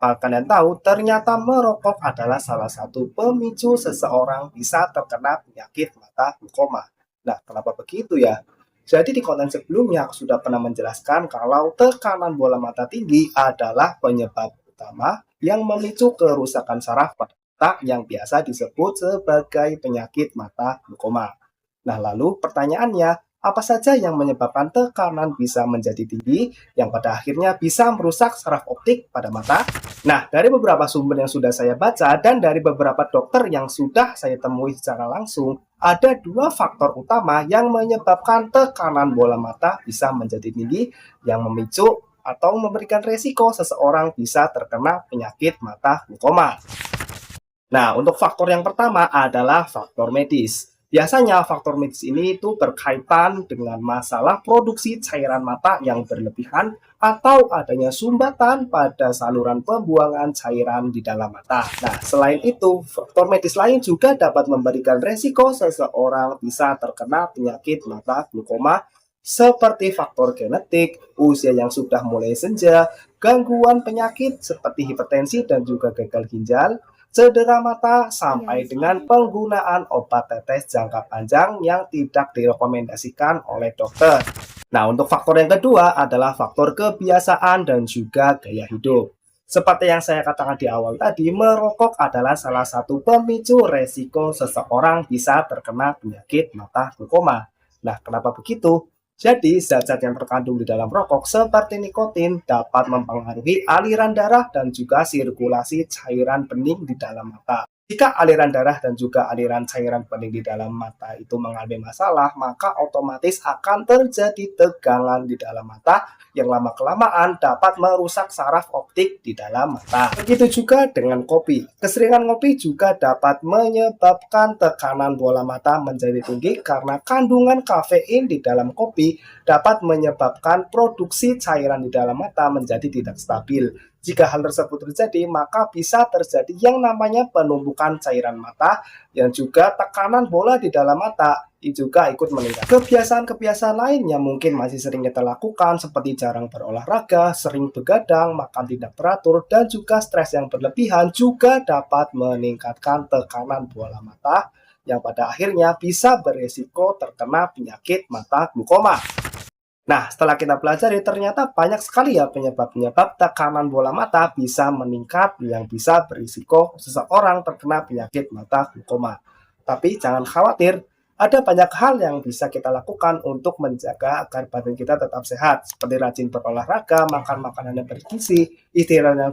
Apa kalian tahu ternyata merokok adalah salah satu pemicu seseorang bisa terkena penyakit mata glaukoma. Nah, kenapa begitu ya? Jadi di konten sebelumnya aku sudah pernah menjelaskan kalau tekanan bola mata tinggi adalah penyebab utama yang memicu kerusakan saraf pada mata yang biasa disebut sebagai penyakit mata glaukoma. Nah, lalu pertanyaannya, apa saja yang menyebabkan tekanan bisa menjadi tinggi yang pada akhirnya bisa merusak saraf optik pada mata? Nah, dari beberapa sumber yang sudah saya baca dan dari beberapa dokter yang sudah saya temui secara langsung, ada dua faktor utama yang menyebabkan tekanan bola mata bisa menjadi tinggi yang memicu atau memberikan resiko seseorang bisa terkena penyakit mata glaukoma. Nah, untuk faktor yang pertama adalah faktor medis. Biasanya faktor medis ini itu berkaitan dengan masalah produksi cairan mata yang berlebihan atau adanya sumbatan pada saluran pembuangan cairan di dalam mata. Nah, selain itu, faktor medis lain juga dapat memberikan resiko seseorang bisa terkena penyakit mata glaukoma seperti faktor genetik, usia yang sudah mulai senja, gangguan penyakit seperti hipertensi dan juga gagal ginjal, cedera mata, Iya sampai sih. dengan penggunaan obat tetes jangka panjang yang tidak direkomendasikan oleh dokter. Nah, untuk faktor yang kedua adalah faktor kebiasaan dan juga gaya hidup. Seperti yang saya katakan di awal tadi, merokok adalah salah satu pemicu resiko seseorang bisa terkena penyakit mata glaukoma. Nah, kenapa begitu? Jadi, zat-zat yang terkandung di dalam rokok seperti nikotin dapat mempengaruhi aliran darah dan juga sirkulasi cairan bening di dalam mata. Jika aliran darah dan juga aliran cairan bening di dalam mata itu mengalami masalah, maka otomatis akan terjadi tegangan di dalam mata yang lama-kelamaan dapat merusak saraf optik di dalam mata. Begitu juga dengan kopi. Keseringan ngopi juga dapat menyebabkan tekanan bola mata menjadi tinggi karena kandungan kafein di dalam kopi dapat menyebabkan produksi cairan di dalam mata menjadi tidak stabil. Jika hal tersebut terjadi, maka bisa terjadi yang namanya penumpukan cairan mata yang juga tekanan bola di dalam mata juga ikut meningkat. Kebiasaan-kebiasaan lainnya mungkin masih sering kita lakukan seperti jarang berolahraga, sering begadang, makan tidak teratur, dan juga stres yang berlebihan juga dapat meningkatkan tekanan bola mata yang pada akhirnya bisa beresiko terkena penyakit mata glaukoma. Nah, setelah kita pelajari, ternyata banyak sekali ya penyebab-penyebab tekanan bola mata bisa meningkat yang bisa berisiko seseorang terkena penyakit mata glaukoma. Tapi jangan khawatir, ada banyak hal yang bisa kita lakukan untuk menjaga agar badan kita tetap sehat, seperti rajin berolahraga, makan makanan yang bergizi, istirahat yang